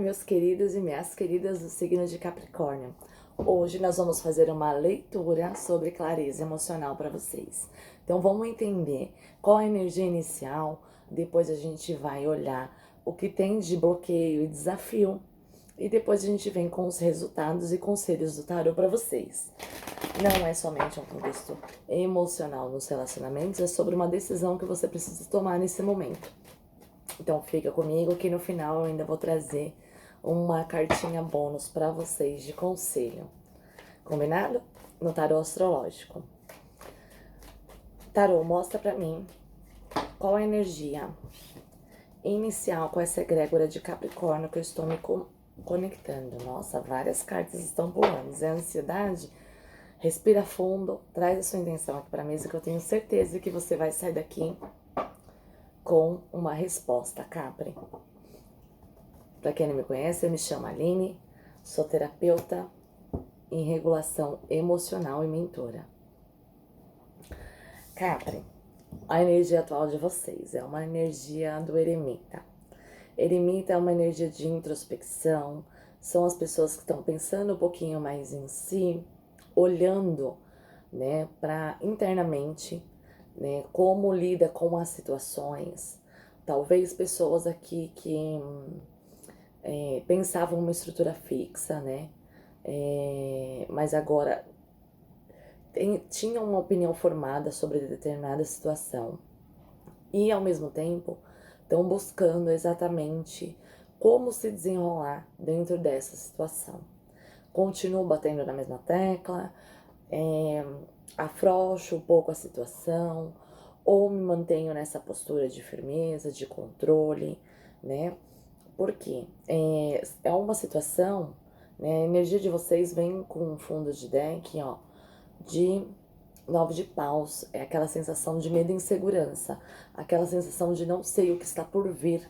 meus queridos e minhas queridas do signo de Capricórnio. Hoje nós vamos fazer uma leitura sobre clareza emocional para vocês. Então vamos entender qual a energia inicial, depois a gente vai olhar o que tem de bloqueio e desafio, e depois a gente vem com os resultados e conselhos do tarô para vocês. Não é somente um contexto emocional nos relacionamentos, é sobre uma decisão que você precisa tomar nesse momento. Então fica comigo que no final eu ainda vou trazer uma cartinha bônus para vocês de conselho. Combinado? No tarô astrológico. Tarô, mostra pra mim qual a energia inicial com essa egrégora de Capricórnio que eu estou me conectando. Nossa, várias cartas estão pulando. É ansiedade? Respira fundo, traz a sua intenção aqui pra mesa que eu tenho certeza que você vai sair daqui com uma resposta, Capri. Para quem não me conhece, eu me chamo Aline, sou terapeuta em regulação emocional e mentora. Capri, a energia atual de vocês é uma energia do eremita. Eremita é uma energia de introspecção, são as pessoas que estão pensando um pouquinho mais em si, olhando, né, para internamente, né, como lida com as situações. Talvez pessoas aqui que pensavam uma estrutura fixa, né, mas agora tinham uma opinião formada sobre determinada situação e, ao mesmo tempo, estão buscando exatamente como se desenrolar dentro dessa situação. Continuo batendo na mesma tecla, afrouxo um pouco a situação, ou me mantenho nessa postura de firmeza, de controle, né? Porque é uma situação, né? A energia de vocês vem com um fundo de deck, ó, de 9 de paus. É aquela sensação de medo e insegurança, aquela sensação de não sei o que está por vir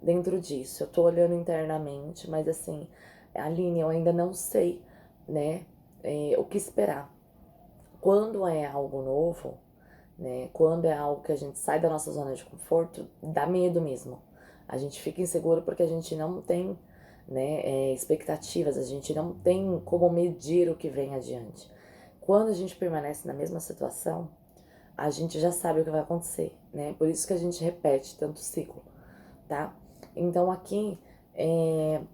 dentro disso. Eu tô olhando internamente, mas assim, Aline, eu ainda não sei, né, o que esperar. Quando é algo novo, né, quando é algo que a gente sai da nossa zona de conforto, dá medo mesmo. A gente fica inseguro porque a gente não tem, né, expectativas, a gente não tem como medir o que vem adiante. Quando a gente permanece na mesma situação, a gente já sabe o que vai acontecer, né? Por isso que a gente repete tanto ciclo, tá? Então aqui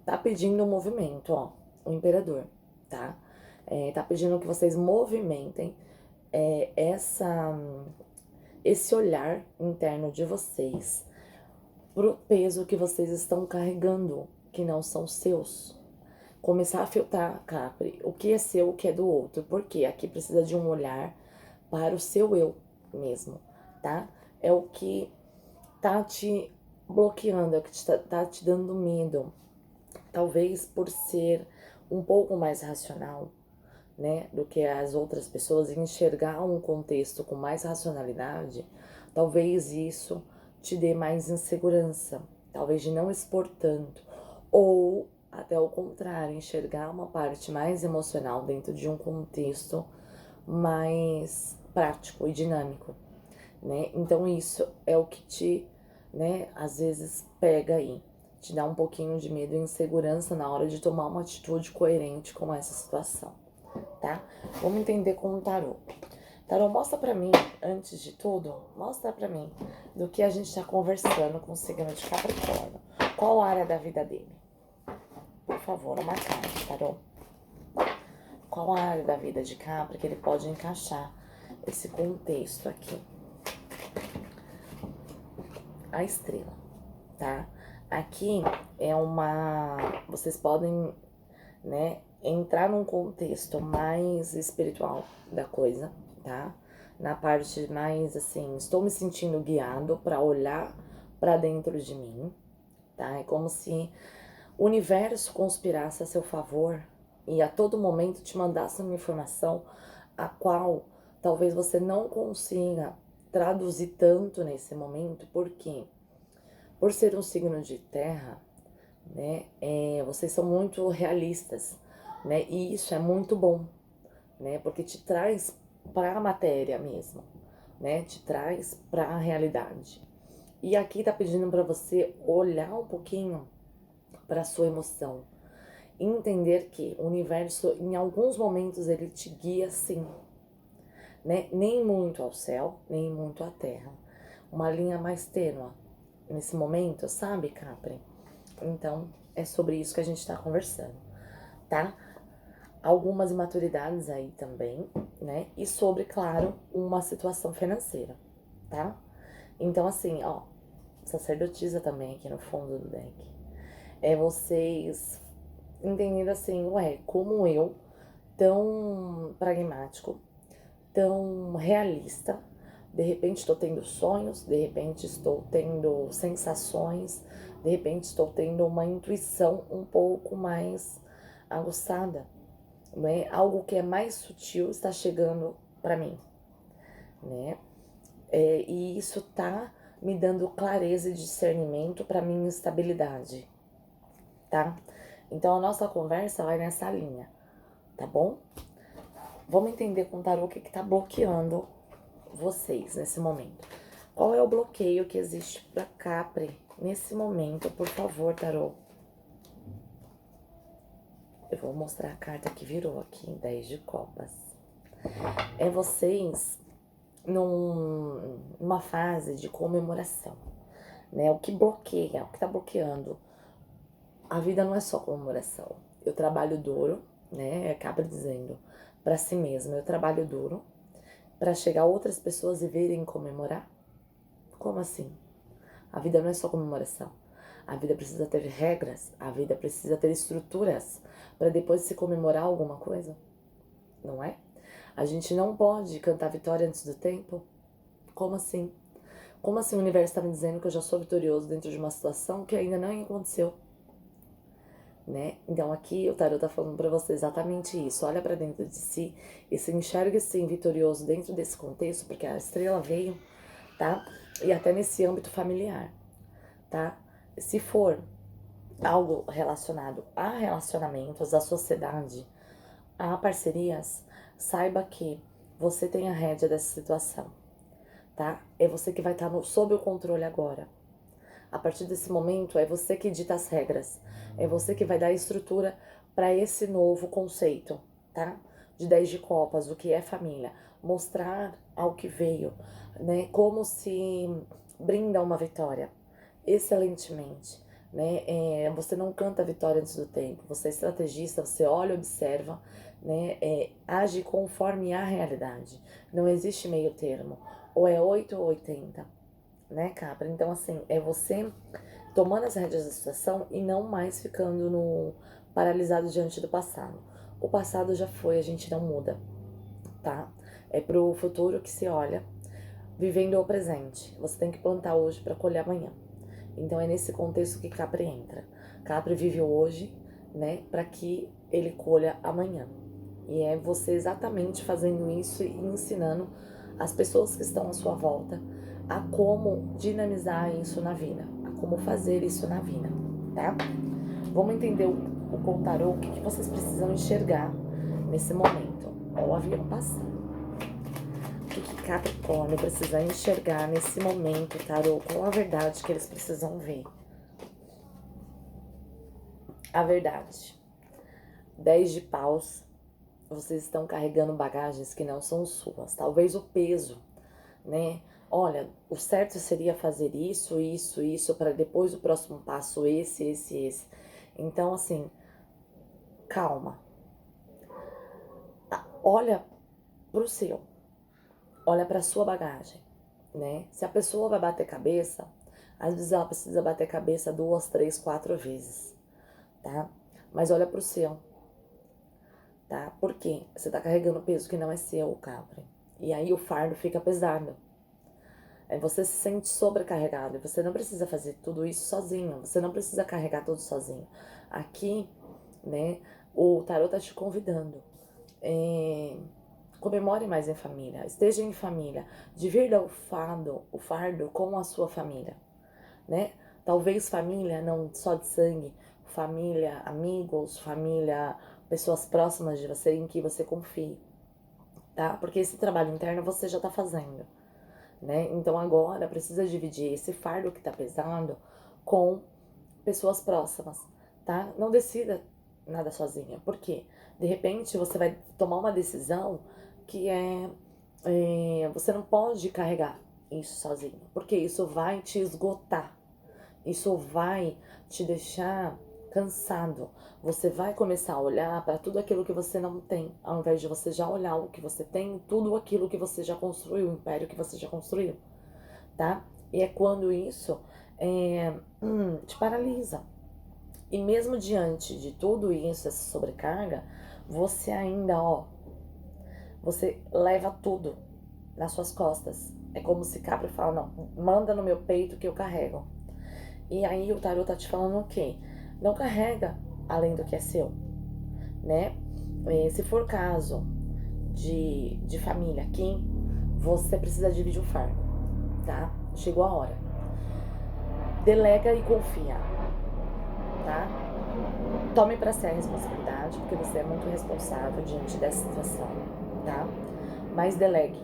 tá pedindo um movimento, ó, o imperador, tá? Tá pedindo que vocês movimentem esse olhar interno de vocês pro peso que vocês estão carregando, que não são seus. Começar a filtrar, Capri, o que é seu, o que é do outro. Porque aqui precisa de um olhar para o seu eu mesmo, tá? É o que tá te bloqueando, é o que tá te dando medo. Talvez por ser um pouco mais racional, né, do que as outras pessoas, e enxergar um contexto com mais racionalidade, talvez isso te dê mais insegurança, talvez de não expor tanto, ou até o contrário, enxergar uma parte mais emocional dentro de um contexto mais prático e dinâmico, né? Então isso é o que te, né, às vezes pega aí, te dá um pouquinho de medo e insegurança na hora de tomar uma atitude coerente com essa situação, tá? Vamos entender com o tarô. Tarô, mostra pra mim, antes de tudo, mostra pra mim do que a gente tá conversando com o signo de Capricórnio. Qual área da vida dele? Por favor, uma carta, tarô. Qual a área da vida de Capri que ele pode encaixar esse contexto aqui? A estrela, tá? Aqui é uma... Vocês podem, né, entrar num contexto mais espiritual da coisa, tá? Na parte mais assim, estou me sentindo guiado para olhar para dentro de mim, tá? É como se o universo conspirasse a seu favor e a todo momento te mandasse uma informação a qual talvez você não consiga traduzir tanto nesse momento, porque por ser um signo de terra, né, vocês são muito realistas, né, e isso é muito bom, né, porque te traz para a matéria mesmo, né, te traz para a realidade. E aqui tá pedindo para você olhar um pouquinho para sua emoção. Entender que o universo, em alguns momentos, ele te guia sim, né? Nem muito ao céu, nem muito à terra. Uma linha mais tênue nesse momento, sabe, Capri? Então, é sobre isso que a gente tá conversando, tá? Algumas imaturidades aí também, né? E sobre, claro, uma situação financeira, tá? Então, assim, ó, sacerdotisa também aqui no fundo do deck. É vocês entendendo assim, ué, como eu, tão pragmático, tão realista, de repente estou tendo sonhos, de repente estou tendo sensações, de repente estou tendo uma intuição um pouco mais aguçada, né? Algo que é mais sutil está chegando para mim, né? E isso tá me dando clareza e discernimento para minha estabilidade, tá? Então a nossa conversa vai nessa linha, tá bom? Vamos entender com o tarô o que tá bloqueando vocês nesse momento. Qual é o bloqueio que existe para Capri nesse momento, por favor, tarô? Eu vou mostrar a carta que virou aqui, 10 de copas. É vocês numa fase de comemoração, né? O que bloqueia, o que tá bloqueando. A vida não é só comemoração. Eu trabalho duro, né? Acaba dizendo para si mesma, eu trabalho duro para chegar outras pessoas e virem comemorar. Como assim? A vida não é só comemoração. A vida precisa ter regras, a vida precisa ter estruturas para depois se comemorar alguma coisa, não é? A gente não pode cantar vitória antes do tempo. Como assim? Como assim o universo está me dizendo que eu já sou vitorioso dentro de uma situação que ainda não aconteceu? Né? Então aqui o tarot tá falando para você exatamente isso. Olha para dentro de si e se enxerga sim vitorioso dentro desse contexto, porque a estrela veio, tá? E até nesse âmbito familiar, tá? Se for algo relacionado a relacionamentos, à sociedade, a parcerias, saiba que você tem a rédea dessa situação, tá? É você que vai estar sob o controle agora. A partir desse momento, é você que dita as regras. É você que vai dar estrutura para esse novo conceito, tá? De 10 de copas, o que é família. Mostrar ao que veio, né? Como se brinda uma vitória. Excelentemente, né? Você não canta a vitória antes do tempo. Você é estrategista, você olha, observa, né? Age conforme a realidade. Não existe meio termo. Ou é 8 ou 80, né, Capra? Então, assim, é você tomando as rédeas da situação e não mais ficando no paralisado diante do passado. O passado já foi, a gente não muda, tá? É pro futuro que se olha, vivendo o presente. Você tem que plantar hoje para colher amanhã. Então é nesse contexto que Capri entra. Capri vive hoje, né, para que ele colha amanhã. E é você exatamente fazendo isso e ensinando as pessoas que estão à sua volta a como dinamizar isso na vida, a como fazer isso na vida, tá? Vamos entender com o tarô o que vocês precisam enxergar nesse momento. Ó, o avião passando. O que Capricórnio precisa enxergar nesse momento, tarô? Qual a verdade que eles precisam ver? A verdade. 10 de paus. Vocês estão carregando bagagens que não são suas. Talvez o peso, né? Olha, o certo seria fazer isso, isso, isso, para depois o próximo passo esse. Então, assim, calma. Olha pro seu. Olha pra sua bagagem, né? Se a pessoa vai bater cabeça, às vezes ela precisa bater cabeça 2, 3, 4 vezes, tá? Mas olha pro seu, tá? Porque você tá carregando peso que não é seu, Capri. E aí o fardo fica pesado. Você se sente sobrecarregado e você não precisa fazer tudo isso sozinho. Você não precisa carregar tudo sozinho. Aqui, né, o tarot tá te convidando. Comemore mais em família. Esteja em família. Divirta o fardo com a sua família, né? Talvez família não só de sangue, família, amigos, família, pessoas próximas de você em que você confie, tá? Porque esse trabalho interno você já tá fazendo, né? Então agora precisa dividir esse fardo que tá pesando com pessoas próximas, tá? Não decida nada sozinha. Por quê? De repente você vai tomar uma decisão que você não pode carregar isso sozinho, porque isso vai te esgotar, isso vai te deixar cansado. Você vai começar a olhar para tudo aquilo que você não tem, ao invés de você já olhar o que você tem, tudo aquilo que você já construiu, o império que você já construiu, tá? E é quando isso te paralisa. E mesmo diante de tudo isso, essa sobrecarga, você ainda, você leva tudo nas suas costas. É como se Capri fala, não, manda no meu peito que eu carrego. E aí o tarô tá te falando o quê? Não carrega além do que é seu, né? Se for caso de família aqui, você precisa dividir o fardo, tá? Chegou a hora. Delega e confia, tá? Tome pra si a responsabilidade, porque você é muito responsável diante dessa situação, tá? Mas delegue.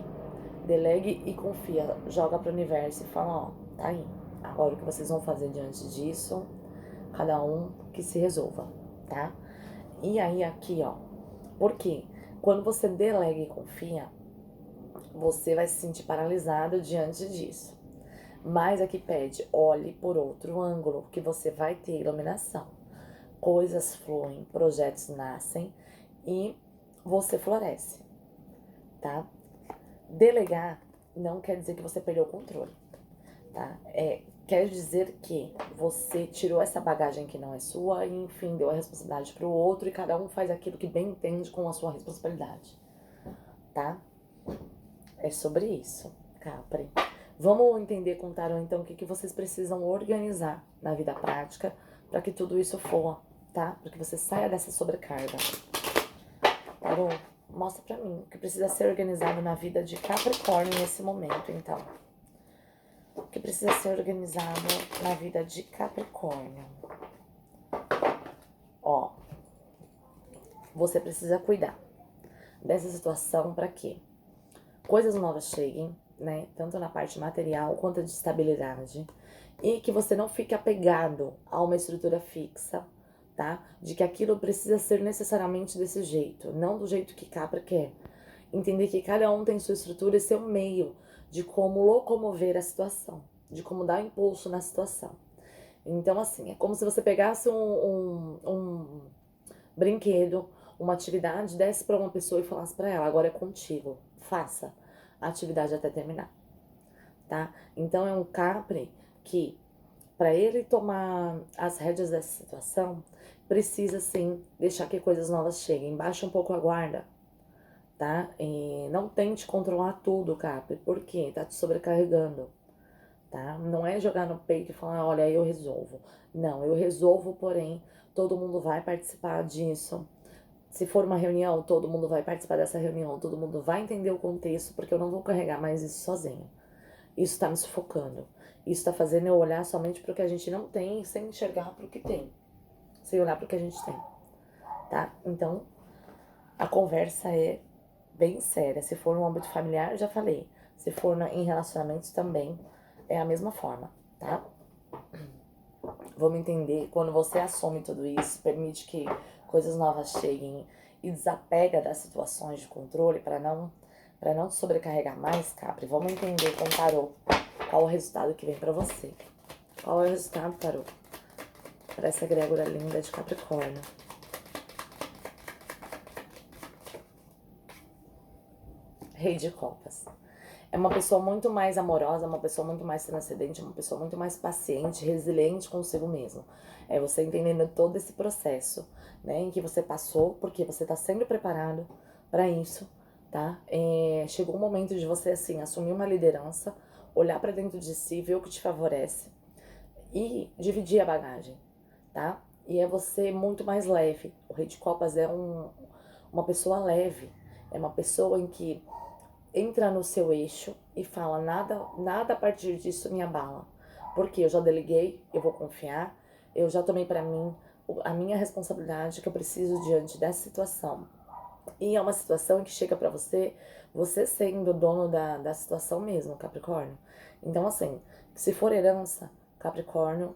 Delegue e confia. Joga pro universo e fala, tá aí. Agora o que vocês vão fazer diante disso, cada um que se resolva, tá? E aí aqui, porque quando você delega e confia, você vai se sentir paralisado diante disso. Mas aqui pede, olhe por outro ângulo, que você vai ter iluminação. Coisas fluem, projetos nascem e você floresce, tá? Delegar não quer dizer que você perdeu o controle, tá? Quer dizer que você tirou essa bagagem que não é sua e, enfim, deu a responsabilidade para o outro e cada um faz aquilo que bem entende com a sua responsabilidade, tá? É sobre isso, Capri. Vamos entender com o tarô, então, o que vocês precisam organizar na vida prática para que tudo isso flua, tá? Para que você saia dessa sobrecarga. Tarô, mostra pra mim o que precisa ser organizado na vida de Capricórnio nesse momento, então. O que precisa ser organizado na vida de Capricórnio. Você precisa cuidar dessa situação para que coisas novas cheguem, né? Tanto na parte material quanto de estabilidade. E que você não fique apegado a uma estrutura fixa, tá? De que aquilo precisa ser necessariamente desse jeito, não do jeito que Capra quer. Entender que cada um tem sua estrutura e seu meio de como locomover a situação, de como dar impulso na situação. Então, assim, é como se você pegasse um brinquedo, uma atividade, desse para uma pessoa e falasse para ela, agora é contigo, faça a atividade até terminar, tá? Então, é um Capri que, para ele tomar as rédeas dessa situação, precisa, sim, deixar que coisas novas cheguem. Baixa um pouco a guarda, tá? E não tente controlar tudo, Capri, porque tá te sobrecarregando, tá? Não é jogar no peito e falar, olha, eu resolvo. Não, eu resolvo, porém, todo mundo vai participar disso. Se for uma reunião, todo mundo vai participar dessa reunião, todo mundo vai entender o contexto, porque eu não vou carregar mais isso sozinho. Isso tá me sufocando. Isso tá fazendo eu olhar somente pro que a gente não tem, sem enxergar pro que tem. Sem olhar pro que a gente tem, tá? Então, a conversa é bem séria. Se for no âmbito familiar, já falei. Se for em relacionamentos também, é a mesma forma, tá? Vamos entender, quando você assume tudo isso, permite que coisas novas cheguem e desapega das situações de controle para não te sobrecarregar mais, Capri, vamos entender com o tarô qual o resultado que vem para você. Qual é o resultado, tarô, para essa egrégora linda de Capricórnio? Rei de Copas. É uma pessoa muito mais amorosa, uma pessoa muito mais transcendente, uma pessoa muito mais paciente, resiliente consigo mesmo. É você entendendo todo esse processo, né, em que você passou, porque você tá sempre preparado para isso, tá? Chegou o momento de você, assim, assumir uma liderança, olhar para dentro de si, ver o que te favorece e dividir a bagagem, tá? E é você muito mais leve. O Rei de Copas é uma pessoa leve, é uma pessoa em que entra no seu eixo e fala, nada a partir disso me abala. Porque eu já deleguei, eu vou confiar, eu já tomei para mim a minha responsabilidade que eu preciso diante dessa situação. E é uma situação que chega para você, você sendo dono da situação mesmo, Capricórnio. Então, assim, se for herança, Capricórnio,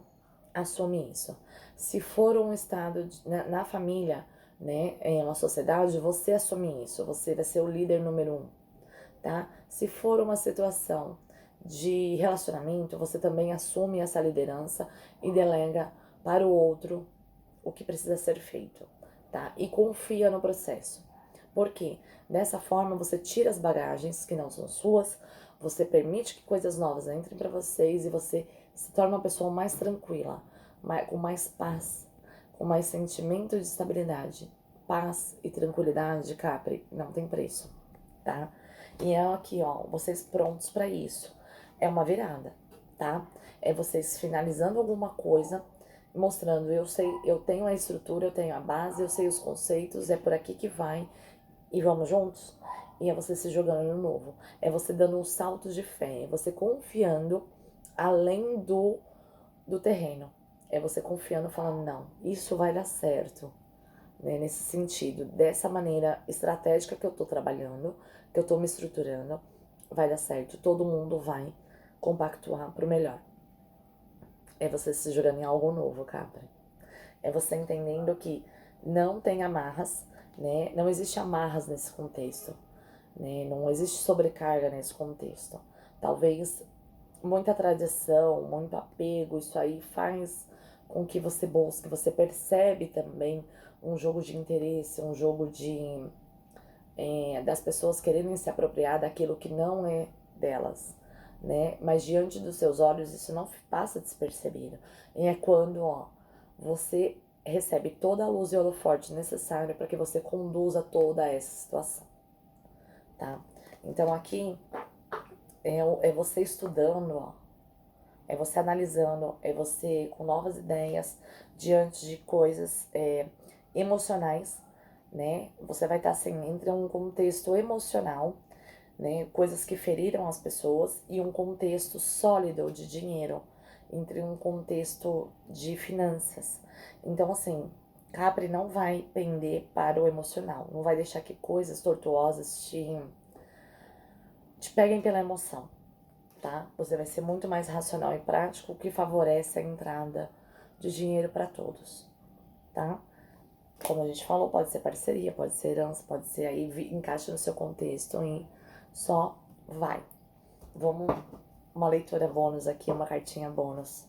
assume isso. Se for um estado na família, né, em uma sociedade, você assume isso. Você vai ser o líder número 1, tá? Se for uma situação de relacionamento, você também assume essa liderança e delega para o outro o que precisa ser feito, tá? E confia no processo. Por quê? Dessa forma você tira as bagagens que não são suas, você permite que coisas novas entrem para vocês e você se torna uma pessoa mais tranquila, com mais paz, com mais sentimento de estabilidade. Paz e tranquilidade, Capri, não tem preço, tá? E é aqui, ó, vocês prontos para isso. É uma virada, tá? É vocês finalizando alguma coisa, mostrando, eu sei, eu tenho a estrutura, eu tenho a base, eu sei os conceitos, é por aqui que vai e vamos juntos. E é você se jogando no novo. É você dando um salto de fé, é você confiando além do terreno. É você confiando, falando, não, isso vai dar certo, né? Nesse sentido, dessa maneira estratégica que eu tô trabalhando, que eu tô me estruturando, vai dar certo. Todo mundo vai compactuar pro melhor. É você se jogando em algo novo, Capri. É você entendendo que não tem amarras, né? Não existe amarras nesse contexto, né? Não existe sobrecarga nesse contexto. Talvez muita tradição, muito apego, isso aí faz com que você busque, você percebe também um jogo de interesse, um jogo de das pessoas quererem se apropriar daquilo que não é delas, né? Mas diante dos seus olhos isso não passa despercebido. E é quando, ó, você recebe toda a luz e holoforte necessária para que você conduza toda essa situação, tá? Então aqui é você estudando, ó, é você analisando, é você com novas ideias diante de coisas emocionais, né? Você vai estar assim entre um contexto emocional, né? Coisas que feriram as pessoas e um contexto sólido de dinheiro, entre um contexto de finanças. Então, assim, Capri não vai pender para o emocional, não vai deixar que coisas tortuosas te peguem pela emoção, tá? Você vai ser muito mais racional e prático, o que favorece a entrada de dinheiro para todos, tá? Como a gente falou, pode ser parceria, pode ser herança, pode ser aí, encaixa no seu contexto e só vai. Vamos, uma leitura bônus aqui, uma cartinha bônus.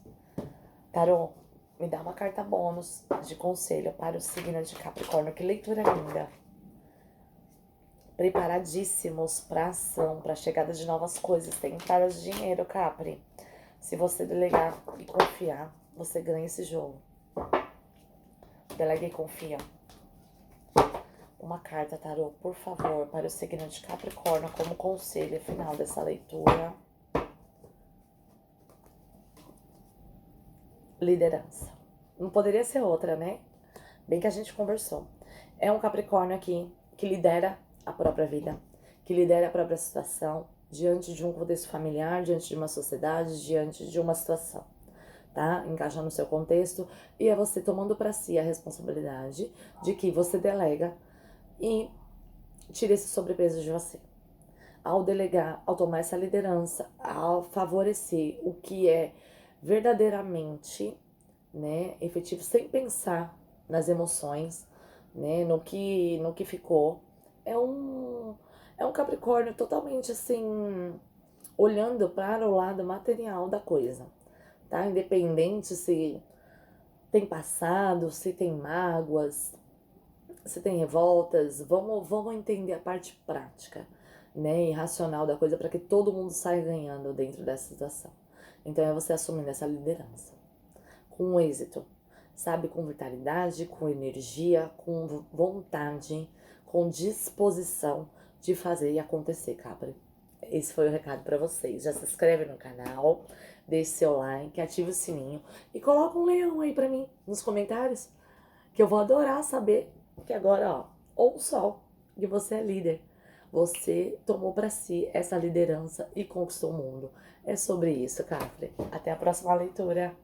Tarô, me dá uma carta bônus de conselho para o signo de Capricórnio. Que leitura linda! Preparadíssimos para ação, para a chegada de novas coisas. Tem entrada de dinheiro, Capri. Se você delegar e confiar, você ganha esse jogo. Delega e confia. Uma carta, tarô, por favor, para o signo de Capricórnio como conselho final dessa leitura. Liderança. Não poderia ser outra, né? Bem que a gente conversou. É um Capricórnio aqui que lidera a própria vida, que lidera a própria situação, diante de um contexto familiar, diante de uma sociedade, diante de uma situação, tá? Encaixa no seu contexto e é você tomando para si a responsabilidade de que você delega e tira esse sobrepeso de você. Ao delegar, ao tomar essa liderança, ao favorecer o que é verdadeiramente, né, efetivo, sem pensar nas emoções, né, no que ficou, é um Capricórnio totalmente assim, olhando para o lado material da coisa, tá? Independente se tem passado, se tem mágoas, se tem revoltas, vamos entender a parte prática, né, e racional da coisa para que todo mundo saia ganhando dentro dessa situação. Então é você assumindo essa liderança com êxito, sabe, com vitalidade, com energia, com vontade, com disposição de fazer e acontecer, Capri. Esse foi o recado para vocês. Já se inscreve no canal, deixe seu like, ative o sininho e coloca um leão aí para mim nos comentários, que eu vou adorar saber que agora, ó, ou o sol, que você é líder. Você tomou para si essa liderança e conquistou o mundo. É sobre isso, Capri. Até a próxima leitura.